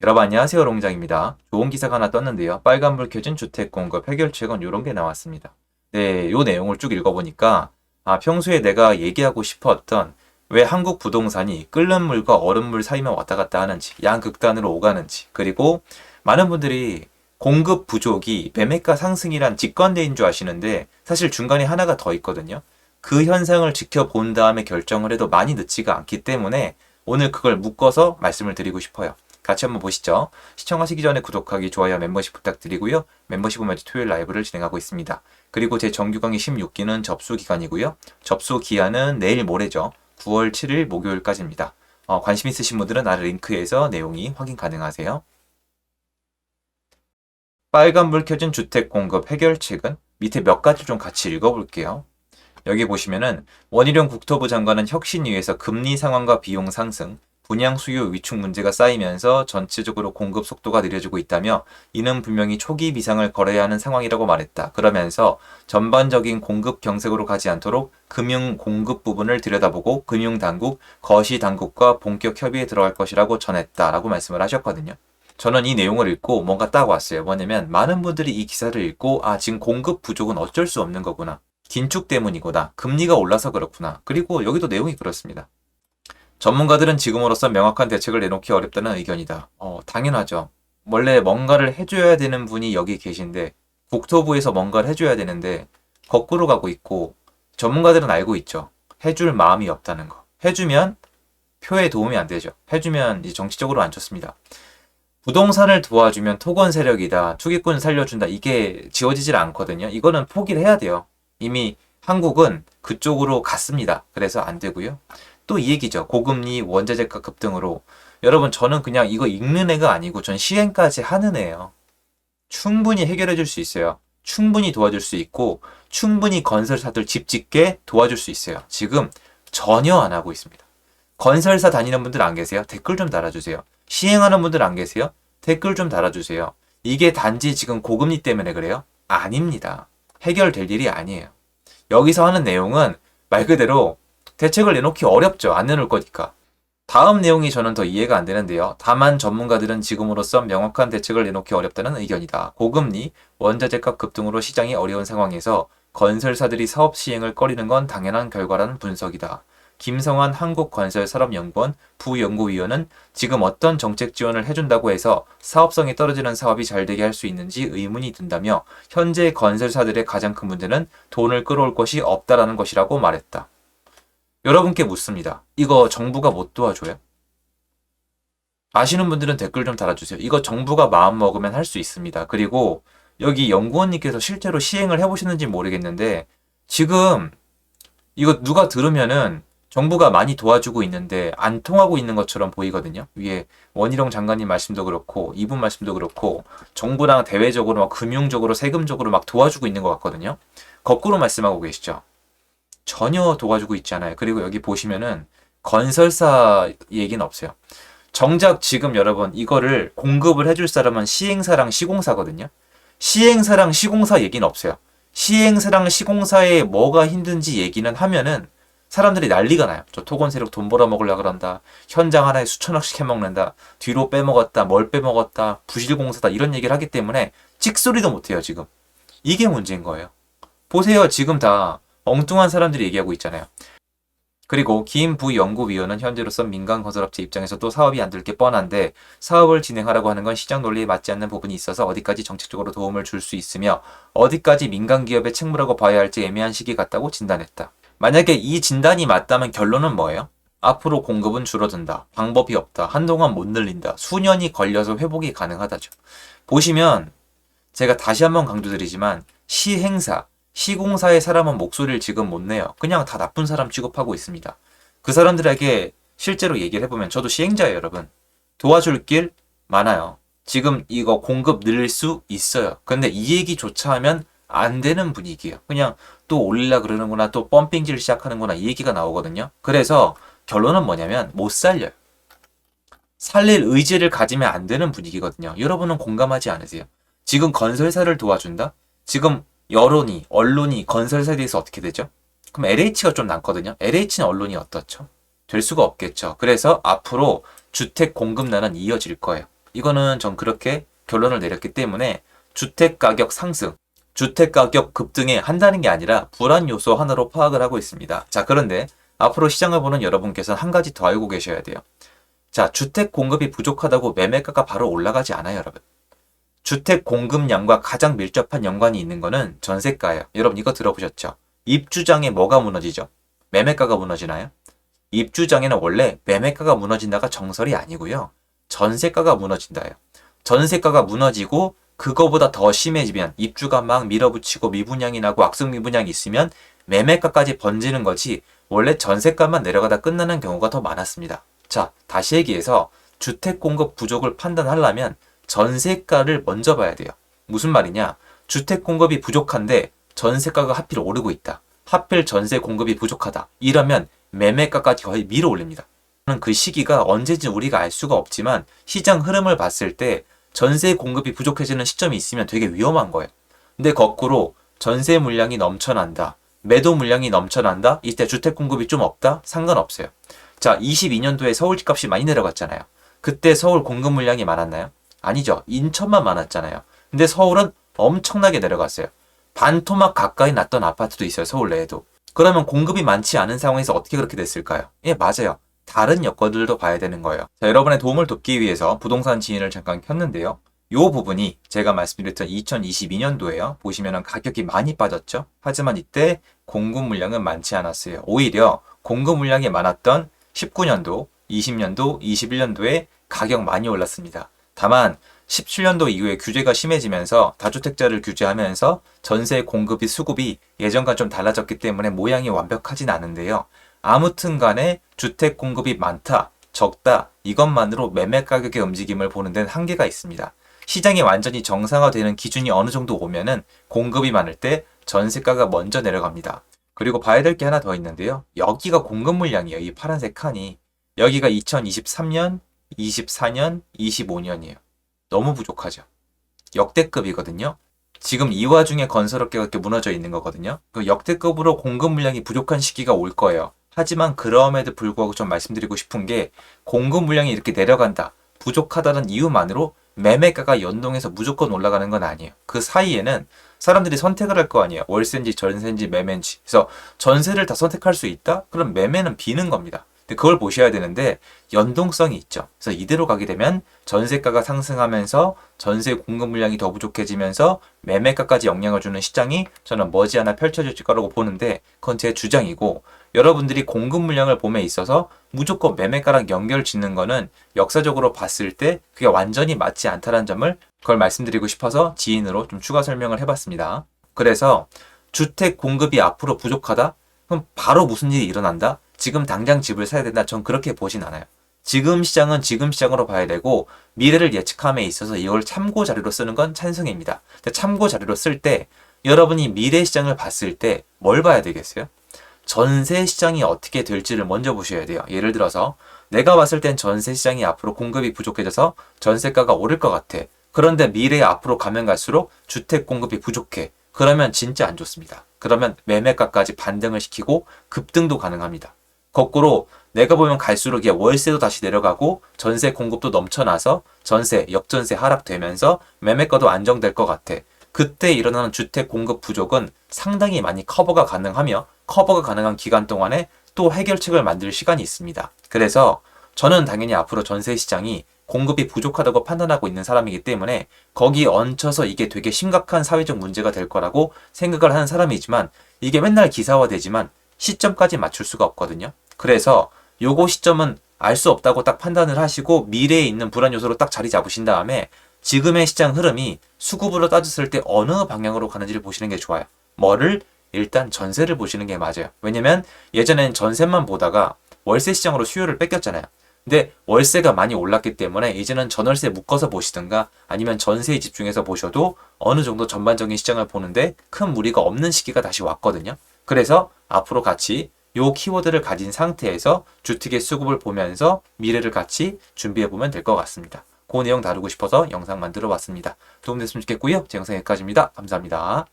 여러분 안녕하세요. 롱장입니다. 좋은 기사가 하나 떴는데요. 빨간불 켜진 주택 공급 해결책은 이런 게 나왔습니다. 네, 요 내용을 쭉 읽어보니까 평소에 내가 얘기하고 싶었던 왜 한국 부동산이 끓는 물과 얼음물 사이만 왔다 갔다 하는지, 양극단으로 오가는지, 그리고 많은 분들이 공급 부족이 매매가 상승이란 직관대인 줄 아시는데 사실 중간에 하나가 더 있거든요. 그 현상을 지켜본 다음에 결정을 해도 많이 늦지가 않기 때문에 오늘 그걸 묶어서 말씀을 드리고 싶어요. 같이 한번 보시죠. 시청하시기 전에 구독하기, 좋아요, 멤버십 부탁드리고요. 멤버십은 매주 토요일 라이브를 진행하고 있습니다. 그리고 제 정규 강의 16기는 접수 기간이고요. 접수 기한은 내일 모레죠. 9월 7일 목요일까지입니다. 관심 있으신 분들은 아래 링크에서 내용이 확인 가능하세요. 빨간불 켜진 주택 공급 해결책은 밑에 몇 가지 좀 같이 읽어볼게요. 여기 보시면은 원희룡 국토부 장관은 혁신위에서 금리 상황과 비용 상승, 분양 수요 위축 문제가 쌓이면서 전체적으로 공급 속도가 느려지고 있다며 이는 분명히 초기 비상을 걸어야 하는 상황이라고 말했다. 그러면서 전반적인 공급 경색으로 가지 않도록 금융 공급 부분을 들여다보고 금융당국, 거시당국과 본격 협의에 들어갈 것이라고 전했다라고 말씀을 하셨거든요. 저는 이 내용을 읽고 뭔가 딱 왔어요. 뭐냐면 많은 분들이 이 기사를 읽고 지금 공급 부족은 어쩔 수 없는 거구나. 긴축 때문이구나. 금리가 올라서 그렇구나. 그리고 여기도 내용이 그렇습니다. 전문가들은 지금으로선 명확한 대책을 내놓기 어렵다는 의견이다. 당연하죠. 원래 뭔가를 해줘야 되는 분이 여기 계신데 국토부에서 뭔가를 해줘야 되는데 거꾸로 가고 있고 전문가들은 알고 있죠. 해줄 마음이 없다는 거. 해주면 표에 도움이 안 되죠. 해주면 이제 정치적으로 안 좋습니다. 부동산을 도와주면 토건 세력이다. 투기꾼 살려준다. 이게 지워지질 않거든요. 이거는 포기를 해야 돼요. 이미 한국은 그쪽으로 갔습니다. 그래서 안 되고요. 또 이 얘기죠. 고금리, 원자재가 급등으로. 여러분 저는 그냥 이거 읽는 애가 아니고 전 시행까지 하는 애예요. 충분히 해결해 줄 수 있어요. 충분히 도와줄 수 있고 충분히 건설사들 집 짓게 도와줄 수 있어요. 지금 전혀 안 하고 있습니다. 건설사 다니는 분들 안 계세요? 댓글 좀 달아주세요. 시행하는 분들 안 계세요? 댓글 좀 달아주세요. 이게 단지 지금 고금리 때문에 그래요? 아닙니다. 해결될 일이 아니에요. 여기서 하는 내용은 말 그대로 대책을 내놓기 어렵죠. 안 내놓을 거니까. 다음 내용이 저는 더 이해가 안 되는데요. 다만 전문가들은 지금으로선 명확한 대책을 내놓기 어렵다는 의견이다. 고금리, 원자재값 급등으로 시장이 어려운 상황에서 건설사들이 사업 시행을 꺼리는 건 당연한 결과라는 분석이다. 김성환 한국건설산업연구원 부연구위원은 지금 어떤 정책 지원을 해준다고 해서 사업성이 떨어지는 사업이 잘 되게 할 수 있는지 의문이 든다며 현재 건설사들의 가장 큰 문제는 돈을 끌어올 것이 없다라는 것이라고 말했다. 여러분께 묻습니다. 이거 정부가 못 도와줘요? 아시는 분들은 댓글 좀 달아주세요. 이거 정부가 마음 먹으면 할 수 있습니다. 그리고 여기 연구원님께서 실제로 시행을 해보시는지 모르겠는데 지금 이거 누가 들으면은 정부가 많이 도와주고 있는데 안 통하고 있는 것처럼 보이거든요. 위에 원희룡 장관님 말씀도 그렇고 이분 말씀도 그렇고 정부랑 대외적으로 막 금융적으로 세금적으로 막 도와주고 있는 것 같거든요. 거꾸로 말씀하고 계시죠. 전혀 도와주고 있지 않아요. 그리고 여기 보시면은 건설사 얘기는 없어요. 정작 지금 여러분 이거를 공급을 해줄 사람은 시행사랑 시공사거든요. 시행사랑 시공사 얘기는 없어요. 시행사랑 시공사에 뭐가 힘든지 얘기는 하면은 사람들이 난리가 나요. 저 토건 세력 돈 벌어먹으려고 그런다. 현장 하나에 수천억씩 해먹는다. 뒤로 빼먹었다. 뭘 빼먹었다. 부실공사다. 이런 얘기를 하기 때문에 찍소리도 못해요 지금. 이게 문제인 거예요. 보세요. 지금 다 엉뚱한 사람들이 얘기하고 있잖아요. 그리고 김 부연구위원은 현재로선 민간 건설업체 입장에서도 사업이 안 될 게 뻔한데 사업을 진행하라고 하는 건 시장 논리에 맞지 않는 부분이 있어서 어디까지 정책적으로 도움을 줄 수 있으며 어디까지 민간 기업의 책무라고 봐야 할지 애매한 시기 같다고 진단했다. 만약에 이 진단이 맞다면 결론은 뭐예요? 앞으로 공급은 줄어든다. 방법이 없다. 한동안 못 늘린다. 수년이 걸려서 회복이 가능하다죠. 보시면 제가 다시 한번 강조드리지만 시행사, 시공사의 사람은 목소리를 지금 못 내요. 그냥 다 나쁜 사람 취급하고 있습니다. 그 사람들에게 실제로 얘기를 해보면 저도 시행자예요, 여러분. 도와줄 길 많아요. 지금 이거 공급 늘릴 수 있어요. 근데 이 얘기조차 하면 안 되는 분위기예요. 그냥 또 올리려 그러는구나, 또 펌핑질 시작하는구나 이 얘기가 나오거든요. 그래서 결론은 뭐냐면 못 살려요. 살릴 의지를 가지면 안 되는 분위기거든요. 여러분은 공감하지 않으세요? 지금 건설사를 도와준다? 지금 여론이, 언론이 건설사에 대해서 어떻게 되죠? 그럼 LH가 좀 남거든요. LH는 언론이 어떻죠? 될 수가 없겠죠. 그래서 앞으로 주택 공급난은 이어질 거예요. 이거는 전 그렇게 결론을 내렸기 때문에 주택가격 상승, 주택가격 급등에 한다는 게 아니라 불안 요소 하나로 파악을 하고 있습니다. 자, 그런데 앞으로 시장을 보는 여러분께서는 한 가지 더 알고 계셔야 돼요. 자, 주택 공급이 부족하다고 매매가가 바로 올라가지 않아요, 여러분. 주택 공급량과 가장 밀접한 연관이 있는 거는 전세가예요. 여러분 이거 들어보셨죠? 입주장에 뭐가 무너지죠? 매매가가 무너지나요? 입주장에는 원래 매매가가 무너진다가 정설이 아니고요. 전세가가 무너진다예요. 전세가가 무너지고 그거보다 더 심해지면 입주가 막 밀어붙이고 미분양이 나고 악성 미분양이 있으면 매매가까지 번지는 거지 원래 전세가만 내려가다 끝나는 경우가 더 많았습니다. 자, 다시 얘기해서 주택 공급 부족을 판단하려면 전세가를 먼저 봐야 돼요. 무슨 말이냐? 주택 공급이 부족한데 전세가가 하필 오르고 있다. 하필 전세 공급이 부족하다. 이러면 매매가까지 거의 밀어 올립니다. 그 시기가 언제인지 우리가 알 수가 없지만 시장 흐름을 봤을 때 전세 공급이 부족해지는 시점이 있으면 되게 위험한 거예요. 근데 거꾸로 전세 물량이 넘쳐난다. 매도 물량이 넘쳐난다. 이때 주택 공급이 좀 없다? 상관없어요. 자, 22년도에 서울 집값이 많이 내려갔잖아요. 그때 서울 공급 물량이 많았나요? 아니죠. 인천만 많았잖아요. 근데 서울은 엄청나게 내려갔어요. 반토막 가까이 났던 아파트도 있어요. 서울 내에도. 그러면 공급이 많지 않은 상황에서 어떻게 그렇게 됐을까요? 예, 맞아요. 다른 여건들도 봐야 되는 거예요. 자, 여러분의 도움을 돕기 위해서 부동산 지인을 잠깐 켰는데요. 요 부분이 제가 말씀드렸던 2022년도에요. 보시면은 가격이 많이 빠졌죠. 하지만 이때 공급 물량은 많지 않았어요. 오히려 공급 물량이 많았던 19년도, 20년도, 21년도에 가격 많이 올랐습니다. 다만 17년도 이후에 규제가 심해지면서 다주택자를 규제하면서 전세 공급이 수급이 예전과 좀 달라졌기 때문에 모양이 완벽하진 않은데요. 아무튼 간에 주택 공급이 많다, 적다 이것만으로 매매 가격의 움직임을 보는 데는 한계가 있습니다. 시장이 완전히 정상화되는 기준이 어느 정도 오면은 공급이 많을 때 전세가가 먼저 내려갑니다. 그리고 봐야 될 게 하나 더 있는데요. 여기가 공급 물량이에요. 이 파란색 칸이. 여기가 2023년, 24년, 25년이에요. 너무 부족하죠. 역대급이거든요. 지금 이 와중에 건설업계가 이렇게 무너져 있는 거거든요. 그 역대급으로 공급 물량이 부족한 시기가 올 거예요. 하지만 그럼에도 불구하고 좀 말씀드리고 싶은 게 공급 물량이 이렇게 내려간다. 부족하다는 이유만으로 매매가가 연동해서 무조건 올라가는 건 아니에요. 그 사이에는 사람들이 선택을 할 거 아니에요. 월세인지 전세인지 매매인지. 그래서 전세를 다 선택할 수 있다? 그럼 매매는 비는 겁니다. 근데 그걸 보셔야 되는데 연동성이 있죠. 그래서 이대로 가게 되면 전세가가 상승하면서 전세 공급 물량이 더 부족해지면서 매매가까지 영향을 주는 시장이 저는 머지않아 펼쳐질 거라고 보는데 그건 제 주장이고 여러분들이 공급 물량을 봄에 있어서 무조건 매매가랑 연결 짓는 거는 역사적으로 봤을 때 그게 완전히 맞지 않다는 점을 그걸 말씀드리고 싶어서 지인으로 좀 추가 설명을 해봤습니다. 그래서 주택 공급이 앞으로 부족하다? 그럼 바로 무슨 일이 일어난다? 지금 당장 집을 사야 된다? 전 그렇게 보진 않아요. 지금 시장은 지금 시장으로 봐야 되고 미래를 예측함에 있어서 이걸 참고 자료로 쓰는 건 찬성입니다. 참고 자료로 쓸 때 여러분이 미래 시장을 봤을 때 뭘 봐야 되겠어요? 전세 시장이 어떻게 될지를 먼저 보셔야 돼요. 예를 들어서 내가 봤을 땐 전세 시장이 앞으로 공급이 부족해져서 전세가가 오를 것 같아. 그런데 미래에 앞으로 가면 갈수록 주택 공급이 부족해. 그러면 진짜 안 좋습니다. 그러면 매매가까지 반등을 시키고 급등도 가능합니다. 거꾸로 내가 보면 갈수록 월세도 다시 내려가고 전세 공급도 넘쳐나서 전세, 역전세 하락되면서 매매가도 안정될 것 같아. 그때 일어나는 주택 공급 부족은 상당히 많이 커버가 가능하며 커버가 가능한 기간 동안에 또 해결책을 만들 시간이 있습니다. 그래서 저는 당연히 앞으로 전세 시장이 공급이 부족하다고 판단하고 있는 사람이기 때문에 거기에 얹혀서 이게 되게 심각한 사회적 문제가 될 거라고 생각을 하는 사람이지만 이게 맨날 기사화되지만 시점까지 맞출 수가 없거든요. 그래서 요거 시점은 알 수 없다고 딱 판단을 하시고 미래에 있는 불안 요소로 딱 자리 잡으신 다음에 지금의 시장 흐름이 수급으로 따졌을 때 어느 방향으로 가는지를 보시는 게 좋아요. 뭐를? 일단 전세를 보시는 게 맞아요. 왜냐면 예전엔 전세만 보다가 월세 시장으로 수요를 뺏겼잖아요. 근데 월세가 많이 올랐기 때문에 이제는 전월세 묶어서 보시든가 아니면 전세에 집중해서 보셔도 어느 정도 전반적인 시장을 보는데 큰 무리가 없는 시기가 다시 왔거든요. 그래서 앞으로 같이 요 키워드를 가진 상태에서 주택의 수급을 보면서 미래를 같이 준비해보면 될 것 같습니다. 그 내용 다루고 싶어서 영상 만들어 봤습니다. 도움됐으면 좋겠고요. 제 영상 여기까지입니다. 감사합니다.